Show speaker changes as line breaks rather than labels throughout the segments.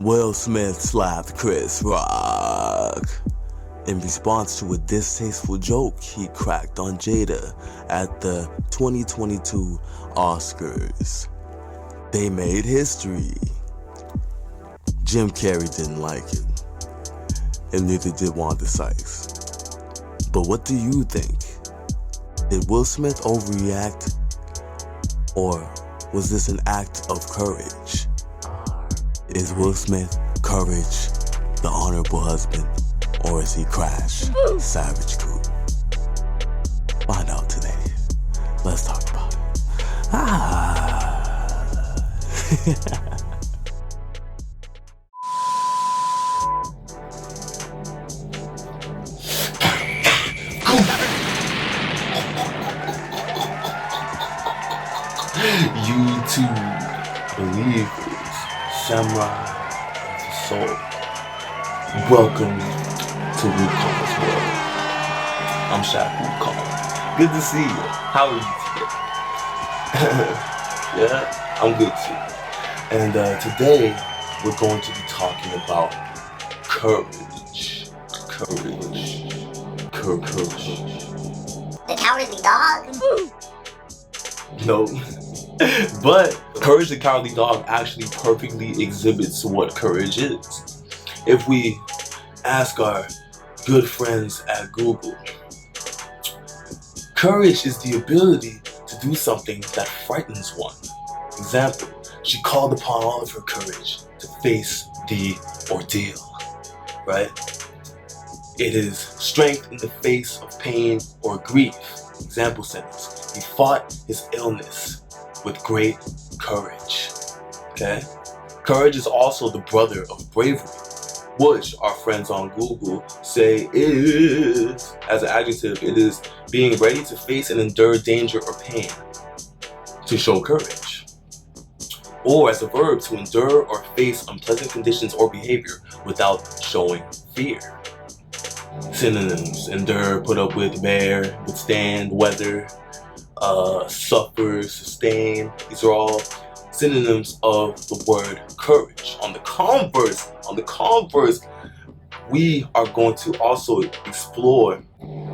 Will Smith slapped Chris Rock. In response to a distasteful joke he cracked on Jada at the 2022 Oscars. They made history. Jim Carrey didn't like it, and neither did Wanda Sykes. But what do you think? Did Will Smith overreact? Or was this an act of courage? Is Will Smith courage, the honorable husband, or is he crash, savage cool? Find out today. Let's talk about it.
YouTube believers, samurai of the soul, welcome to Wukong's world. I'm Shaq Wukong. Good to see you. How are you today? Yeah, I'm good too. And today we're going to be talking about courage. Courage.
The cowardly dog?
No. But Courage the Cowardly Dog actually perfectly exhibits what courage is. If we ask our good friends at Google, courage is the ability to do something that frightens one. Example, she called upon all of her courage to face the ordeal, right? It is strength in the face of pain or grief. Example sentence, he fought his illness with great courage. Okay? Courage is also the brother of bravery, which our friends on Google say is, as an adjective, it is being ready to face and endure danger or pain to show courage. Or as a verb, to endure or face unpleasant conditions or behavior without showing fear. Synonyms: endure, put up with, bear, withstand, weather, suffer, sustain. These are all synonyms of the word courage. On the converse, we are going to also explore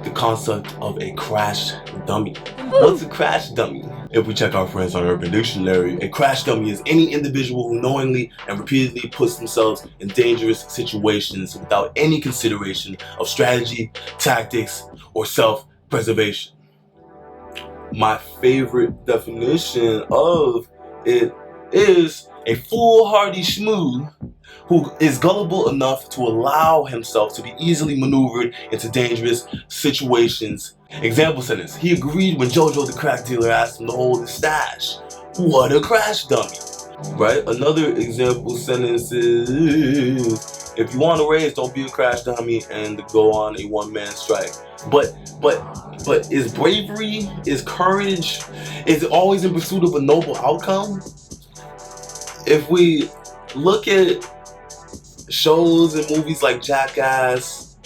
the concept of a crash dummy. What's a crash dummy? If we check our friends on Urban Dictionary, a crash dummy is any individual who knowingly and repeatedly puts themselves in dangerous situations without any consideration of strategy, tactics, or self-preservation. My favorite definition of it is a foolhardy schmoo who is gullible enough to allow himself to be easily maneuvered into dangerous situations. Example sentence, he agreed when Jojo the crack dealer asked him to hold his stash. What a crash dummy, right? Another example sentence is, if you want to raise, don't be a crash dummy and go on a one-man strike. But is bravery, is courage, is it always in pursuit of a noble outcome? If we look at shows and movies like Jackass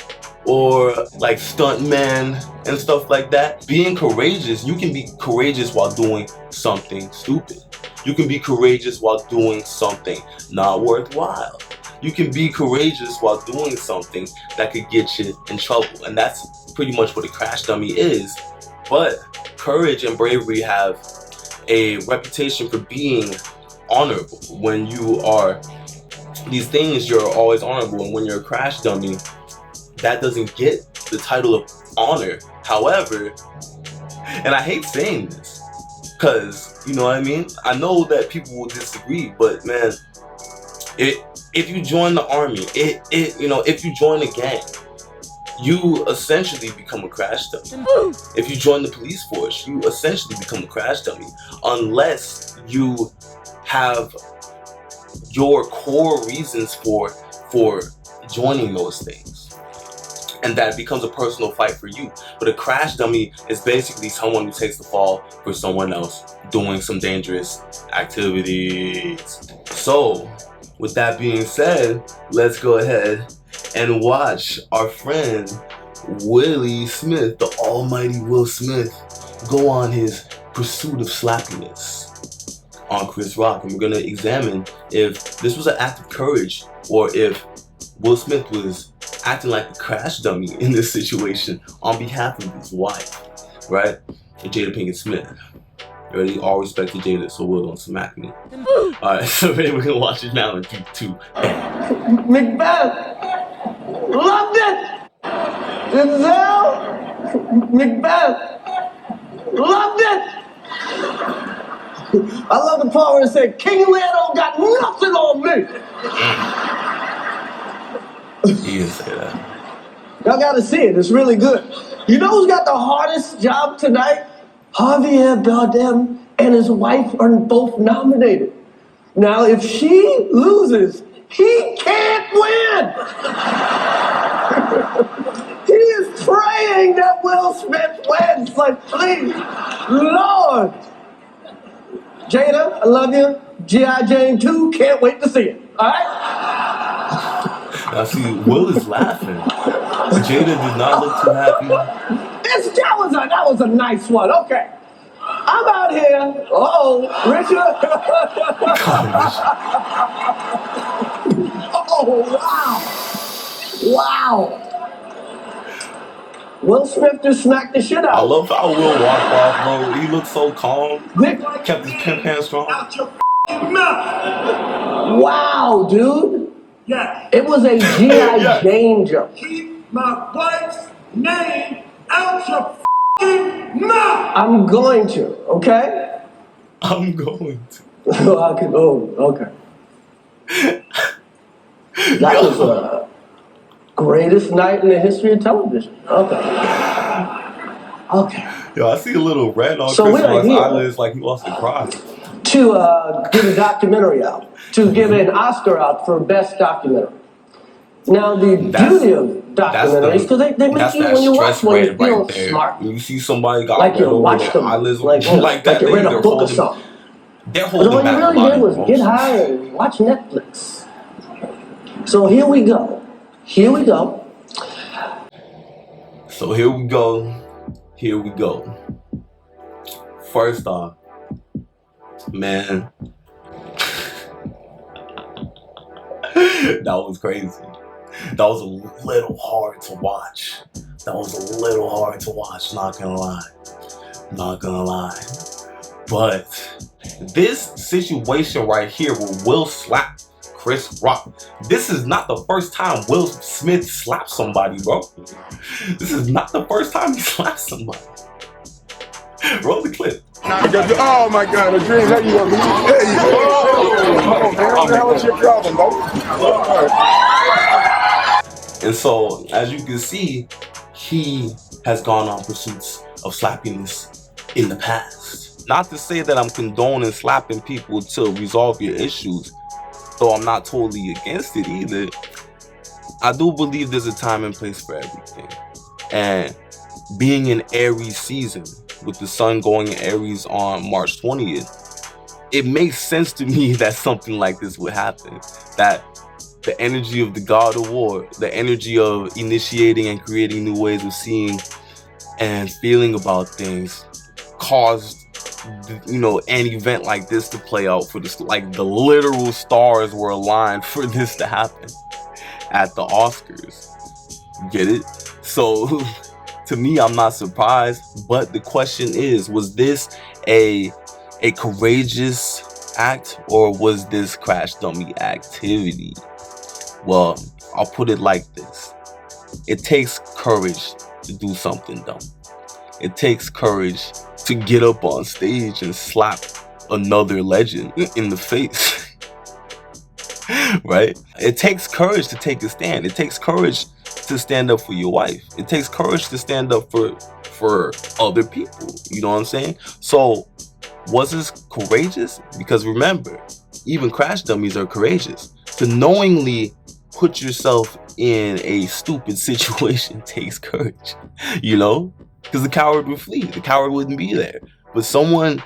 or like Stuntman and stuff like that, being courageous, you can be courageous while doing something stupid. You can be courageous while doing something not worthwhile. You can be courageous while doing something that could get you in trouble. And that's pretty much what a crash dummy is. But courage and bravery have a reputation for being honorable. When you are these things, you're always honorable. And when you're a crash dummy, that doesn't get the title of honor. However, and I hate saying this, because, you know what I mean? I know that people will disagree, but man, if you join the army, if you join a gang, you essentially become a crash dummy. If you join the police force, you essentially become a crash dummy, unless you have your core reasons for joining those things, and that becomes a personal fight for you. But a crash dummy is basically someone who takes the fall for someone else doing some dangerous activities. So with that being said, let's go ahead and watch our friend Willie Smith, the almighty Will Smith, go on his pursuit of slappiness. on Chris Rock, and we're gonna examine if this was an act of courage or if Will Smith was acting like a crash dummy in this situation on behalf of his wife, right? And Jada Pinkett Smith. You ready? All respect to Jada, so Will don't smack me. Alright, so we're gonna watch it now in 3, 2,
Macbeth! Loved it! Denzel! Macbeth! Loved it! I love the part where it said, King Lear don't got nothing on me!
He didn't say that.
Y'all gotta see it, it's really good. You know who's got the hardest job tonight? Javier Bardem and his wife are both nominated. Now, if she loses, he can't win! He is praying that Will Smith wins, like, please, Lord! Jada, I love you. G.I. Jane 2, can't wait to see it, all right?
Now see, Will is laughing. Jada did not look too happy.
That was a nice one, okay. I'm out here. Richard. Oh, wow. Will Smith just smacked the shit out.
I love how Will walked off, bro. He looked so calm.
Nick
kept his pimp hand strong.
Out your mouth. Wow, dude.
Yeah.
It was a G.I. Jane joke.
Keep my wife's name out your mouth.
I'm going to, okay?
I'm going to.
Okay. That was the greatest night in the history of television. Okay.
Yo, I see a little red on
So
Chris
we're
Rock's
here.
eyelids like he wants to cry.
To give a documentary out, to give an Oscar out for best documentary. Now the beauty of documentaries, because they make you, when you watch one, you feel
there.
smart.
You see somebody got
Like you
red over
watch
their
them,
eyelids
like
that.
you read a
They're
book or
holding-
something.
They're
But
holding
all you
back a
really
lot
did
of
was get
emotions.
high and watch Netflix. So here we go.
So here we go. First off, man, that was crazy. That was a little hard to watch. Not gonna lie. But this situation right here where Will slapped Chris Rock, this is not the first time Will Smith slapped somebody, bro. This is not the first time he slapped somebody. Roll the clip.
Oh my God, a dream. There you go. There you go. What the hell is your problem, bro?
And so, as you can see, he has gone on pursuits of slapping this in the past. Not to say that I'm condoning slapping people to resolve your issues, though I'm not totally against it either. I do believe there's a time and place for everything. And being in Aries season, with the sun going in Aries on March 20th, it makes sense to me that something like this would happen. That the energy of the God of War, the energy of initiating and creating new ways of seeing and feeling about things caused, you know, an event like this to play out for this. Like the literal stars were aligned for this to happen at the Oscars. Get it? So to me, I'm not surprised, but the question is, was this a courageous act, or was this crash dummy activity? Well, I'll put it like this. It takes courage to do something dumb. It takes courage to get up on stage and slap another legend in the face. Right? It takes courage to take a stand. It takes courage to stand up for your wife. It takes courage to stand up for other people. You know what I'm saying? So, was this courageous? Because remember, even crash dummies are courageous. To knowingly put yourself in a stupid situation takes courage, you know? Because the coward would flee. The coward wouldn't be there. But someone,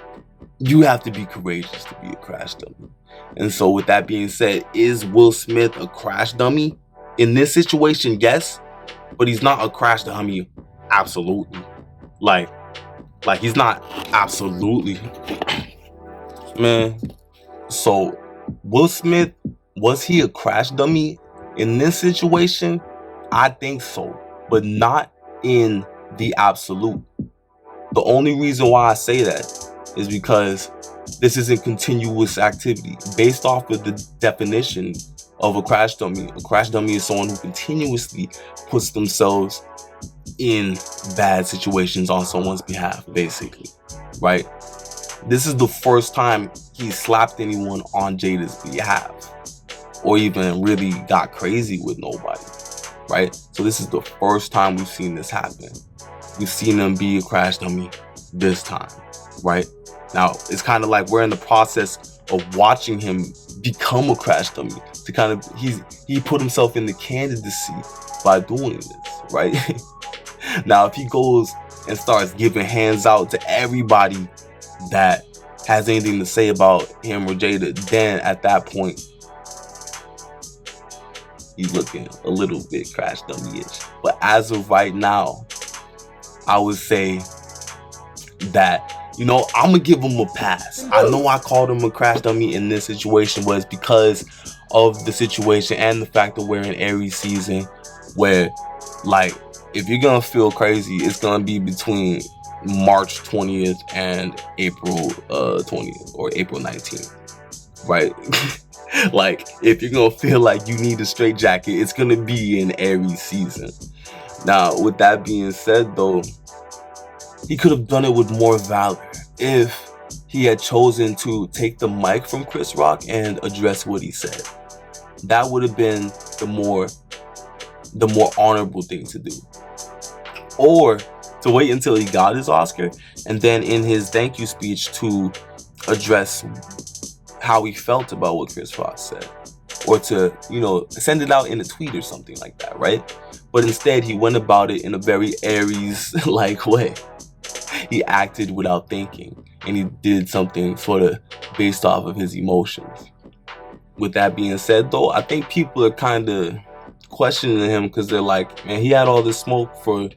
you have to be courageous to be a crash dummy. And so with that being said, is Will Smith a crash dummy? In this situation, yes. But he's not a crash dummy, absolutely. Like he's not absolutely. Man, so Will Smith, was he a crash dummy in this situation? I think so, but not in the absolute. The only reason why I say that is because this isn't continuous activity. Based off of the definition of a crash dummy is someone who continuously puts themselves in bad situations on someone's behalf, basically, right? This is the first time he slapped anyone on Jada's behalf, or even really got crazy with nobody, right? So this is the first time we've seen this happen. We've seen him be a crash dummy this time, right? Now, it's kind of like we're in the process of watching him become a crash dummy. To kind of, he put himself in the candidacy by doing this, right? Now, if he goes and starts giving hands out to everybody that has anything to say about him or Jada, then at that point, he's looking a little bit crash dummy-ish. But as of right now, I would say that, you know, I'm gonna give him a pass. I know I called him a crash dummy in this situation, but it's because of the situation and the fact that we're in Aries season, where, like, if you're gonna feel crazy, it's gonna be between March 20th and April 20th or April 19th, right? Like, if you're gonna feel like you need a straight jacket, it's gonna be in Aries season. Now, with that being said, though, he could have done it with more valor if he had chosen to take the mic from Chris Rock and address what he said. That would have been the more honorable thing to do. Or to wait until he got his Oscar, and then in his thank you speech to address how he felt about what Chris Rock said, or to, you know, send it out in a tweet or something like that, right? But instead, he went about it in a very Aries-like way. He acted without thinking, and he did something sort of based off of his emotions. With that being said, though, I think people are kind of questioning him because they're like, man, he had all this smoke for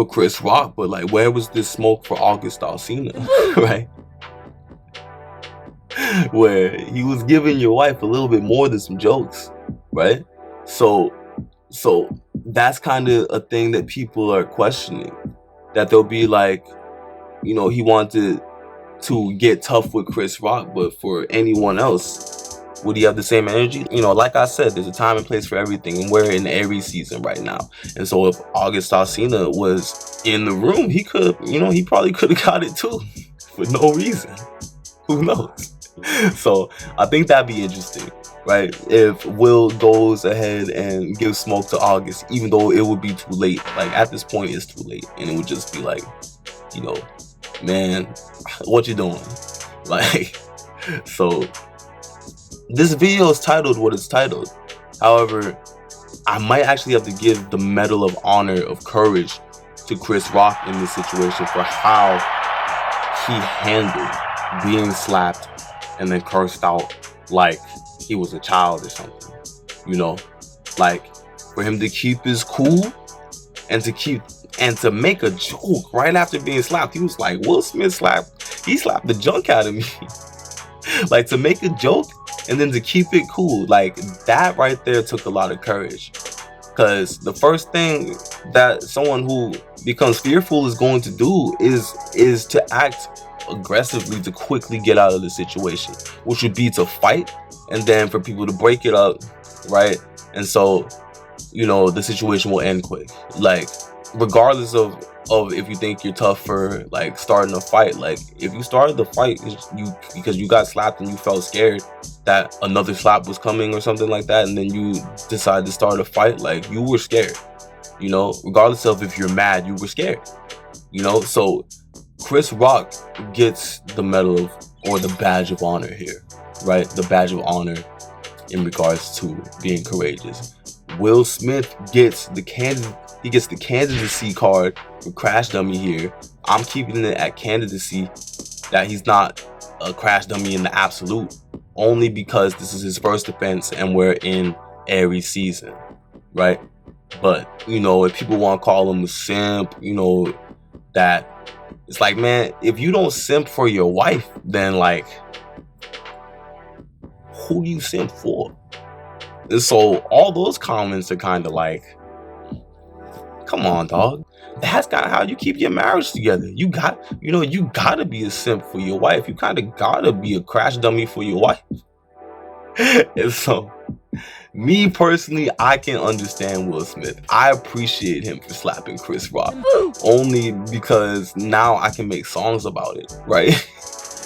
Chris Rock, but like, where was this smoke for August Alsina, right? Where he was giving your wife a little bit more than some jokes, right? So that's kind of a thing that people are questioning. That they'll be like, you know, he wanted to get tough with Chris Rock, but for anyone else, would he have the same energy? You know, like I said, there's a time and place for everything, and we're in Aries season right now. And so if August Alsina was in the room, he could, you know, he probably could have got it too, for no reason. Who knows? So I think that'd be interesting, right? If Will goes ahead and gives smoke to August, even though it would be too late. Like, at this point, it's too late, and it would just be like, you know, man, what you doing? Like, so this video is titled what it's titled. However, I might actually have to give the Medal of Honor of Courage to Chris Rock in this situation for how he handled being slapped and then cursed out like he was a child or something, you know? Like, for him to keep his cool and to make a joke right after being slapped. He was like, Will Smith slapped the junk out of me. Like, to make a joke and then to keep it cool, like, that right there took a lot of courage. Because the first thing that someone who becomes fearful is going to do is to act aggressively to quickly get out of the situation, which would be to fight and then for people to break it up, right? And so, you know, the situation will end quick. Like, regardless of if you think you're tough for like starting a fight, like, if you started the fight because you got slapped and you felt scared that another slap was coming or something like that, and then you decide to start a fight, like, you were scared, you know, regardless of if you're mad, you were scared, you know. So Chris Rock gets the medal or the badge of honor here, right? The badge of honor in regards to being courageous. Will Smith gets the candidacy card for Crash Dummy here. I'm keeping it at candidacy, that he's not a crash dummy in the absolute, only because this is his first offense and we're in Aries season, right? But, you know, if people want to call him a simp, you know, that it's like, man, if you don't simp for your wife, then like, who do you simp for? And so all those comments are kind of like, come on, dog. That's kind of how you keep your marriage together. You gotta be a simp for your wife. You kind of gotta be a crash dummy for your wife. And so, me personally, I can understand Will Smith. I appreciate him for slapping Chris Rock. Only because now I can make songs about it, right?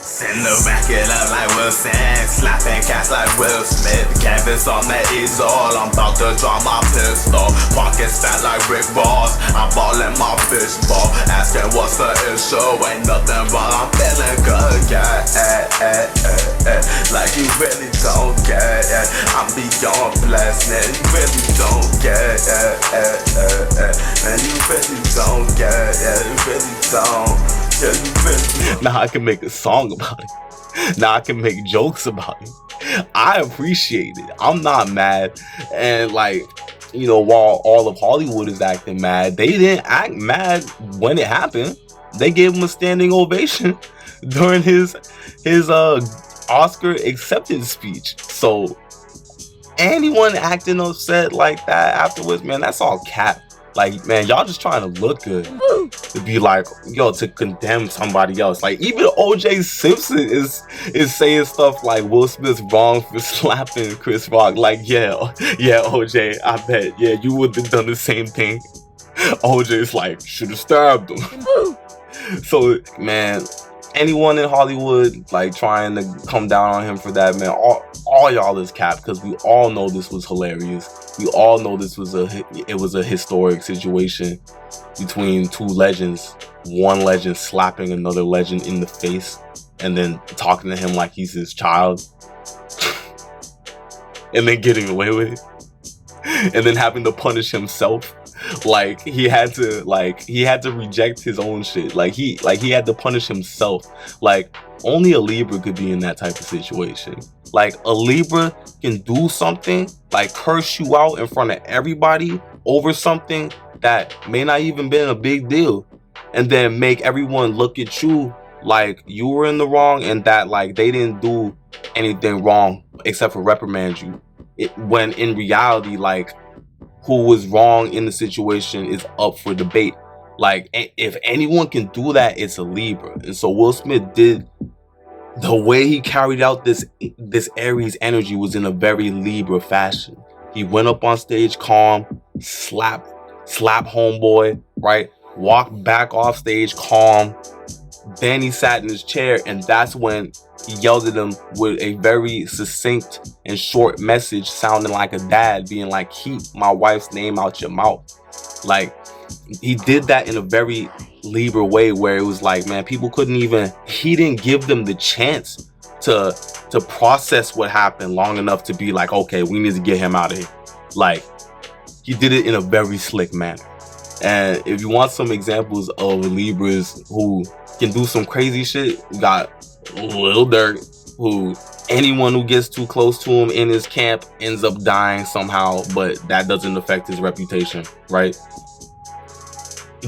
Send the back it up like Will Smith, slapping cats like Will Smith. Canvas on that is all, I'm about to draw my pistol. Pockets fat like Rick Ross, I'm ballin' my fishbowl. Asking what's the issue, ain't nothing wrong, I'm feeling good, yeah. Like you really don't get it, I'm beyond blessed, you really don't get it. And you really don't get it, you really don't.
Now I can make a song about it. Now I can make jokes about it. I appreciate it. I'm not mad. And like, while all of Hollywood is acting mad, they didn't act mad when it happened. They gave him a standing ovation during his Oscar acceptance speech. So anyone acting upset like that afterwards, man, that's all cap. Like, man, y'all just trying to look good. To be like, to condemn somebody else. Like, even O.J. Simpson is saying stuff like Will Smith's wrong for slapping Chris Rock. Like, yeah, O.J., I bet. Yeah, you would have done the same thing. O.J.'s like, should have stabbed him. So, man, anyone in Hollywood, like, trying to come down on him for that, man, all y'all is cap, because we all know this was hilarious. We all know this was a historic situation between two legends. One legend slapping another legend in the face and then talking to him like he's his child. And then getting away with it. And then having to punish himself. Like he had to reject his own shit. Like he had to punish himself. Like only a Libra could be in that type of situation. Like a Libra can do something, like curse you out in front of everybody over something that may not even been a big deal, and then make everyone look at you like you were in the wrong and that like they didn't do anything wrong except for reprimand you. When in reality, like, who was wrong in the situation is up for debate. Like, if anyone can do that, it's a Libra. And so Will Smith did, the way he carried out this Aries energy was in a very Libra fashion. He went up on stage calm, slap homeboy, right? Walked back off stage calm. Then he sat in his chair, and that's when he yelled at him with a very succinct and short message sounding like a dad, being like, keep my wife's name out your mouth. Like, he did that in a very Libra way where it was like, man, people he didn't give them the chance to process what happened long enough to be like, okay, we need to get him out of here. Like, he did it in a very slick manner. And if you want some examples of Libras who can do some crazy shit, we got Lil Durk, who anyone who gets too close to him in his camp ends up dying somehow, but that doesn't affect his reputation, right?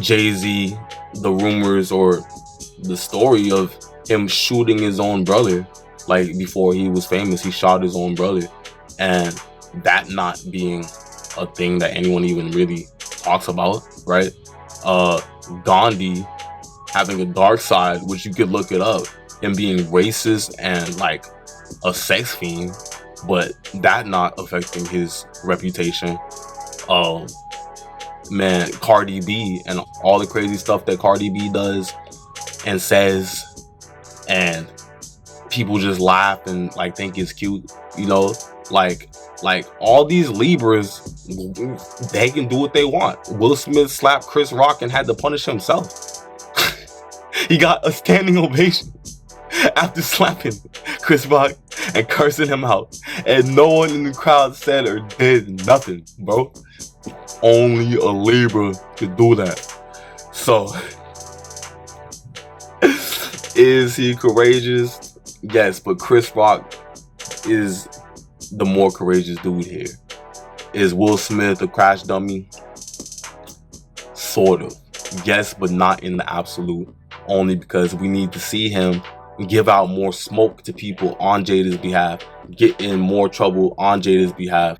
Jay-Z, the rumors or the story of him shooting his own brother, like before he was famous, he shot his own brother, and that not being a thing that anyone even really talks about, right? Gandhi having a dark side, which you could look it up, him being racist and like a sex fiend, but that not affecting his reputation. Man, Cardi B and all the crazy stuff that Cardi B does and says, and people just laugh and like think it's cute, like all these Libras, they can do what they want. Will Smith slapped Chris Rock and had to punish himself. He got a standing ovation after slapping Chris Rock and cursing him out, and no one in the crowd said or did nothing, bro. Only a Libra could do that. So, is he courageous? Yes, but Chris Rock is the more courageous dude here. Is Will Smith a crash dummy? Sort of. Yes, but not in the absolute. Only because we need to see him. give out more smoke to people on Jada's behalf, get in more trouble on Jada's behalf,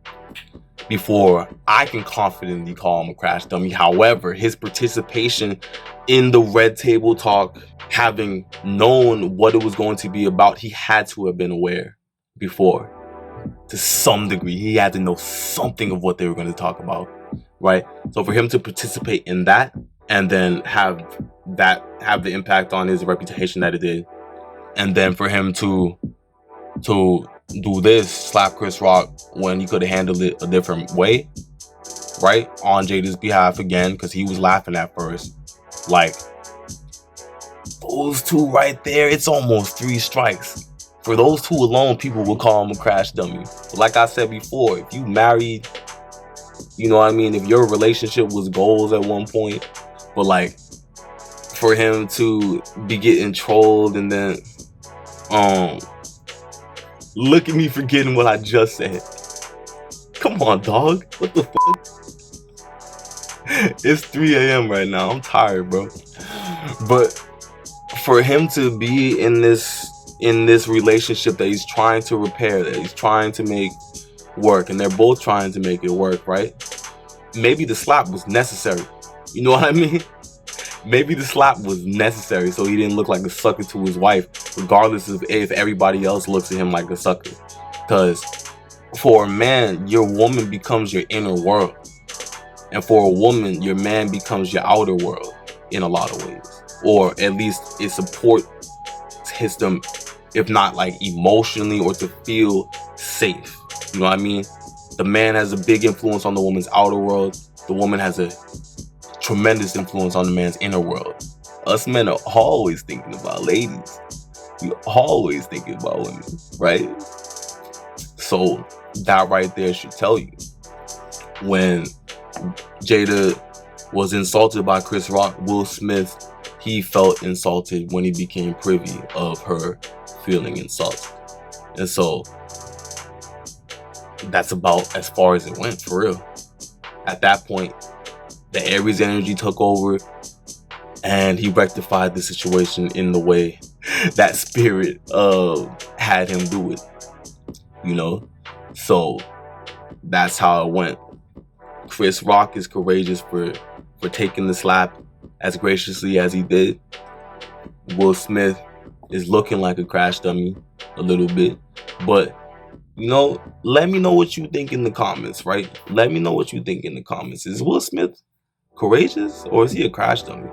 before I can confidently call him a crash dummy. However, his participation in the Red Table Talk, having known what it was going to be about, he had to have been aware before. To some degree, he had to know something of what they were going to talk about, right? So for him to participate in that and then have the impact on his reputation that it did, and then for him to do this, slap Chris Rock when he could have handled it a different way, right? On Jada's behalf again, because he was laughing at first. Like, those two right there, it's almost 3 strikes. For those two alone, people would call him a crash dummy. But like I said before, if you married, you know what I mean? If your relationship was goals at one point, but like, for him to be getting trolled and then, look at me forgetting what I just said. Come on, dog. What the fuck? It's 3 a.m. right now. I'm tired, bro. But for him to be in this relationship that he's trying to repair, that he's trying to make work, and they're both trying to make it work, right? Maybe the slap was necessary. You know what I mean? Maybe the slap was necessary so he didn't look like a sucker to his wife, regardless of if everybody else looks at him like a sucker. Because for a man, your woman becomes your inner world. And for a woman, your man becomes your outer world in a lot of ways. Or at least it supports them, if not like emotionally, or to feel safe. You know what I mean? The man has a big influence on the woman's outer world. The woman has a tremendous influence on the man's inner world. Us men are always thinking about ladies. We always thinking about women, right? So that right there should tell you. When Jada was insulted by Chris Rock, Will Smith, he felt insulted when he became privy of her feeling insulted. And so that's about as far as it went, for real. At that point, the Aries energy took over, and he rectified the situation in the way that spirit had him do it, you know? So that's how it went. Chris Rock is courageous for taking the slap as graciously as he did. Will Smith is looking like a crash dummy a little bit, but you know, let me know what you think in the comments, right? Let me know what you think in the comments. Is Will Smith courageous, or is he a crash dummy?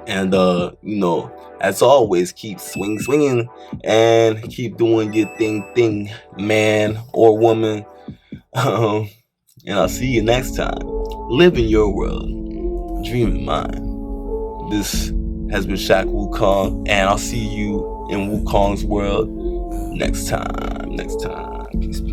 And you know, as always, keep swinging and keep doing your thing, man or woman. And I'll see you next time. Live in your world, dream in mine. This has been Shaq Wukong, and I'll see you in Wukong's world next time. Peace.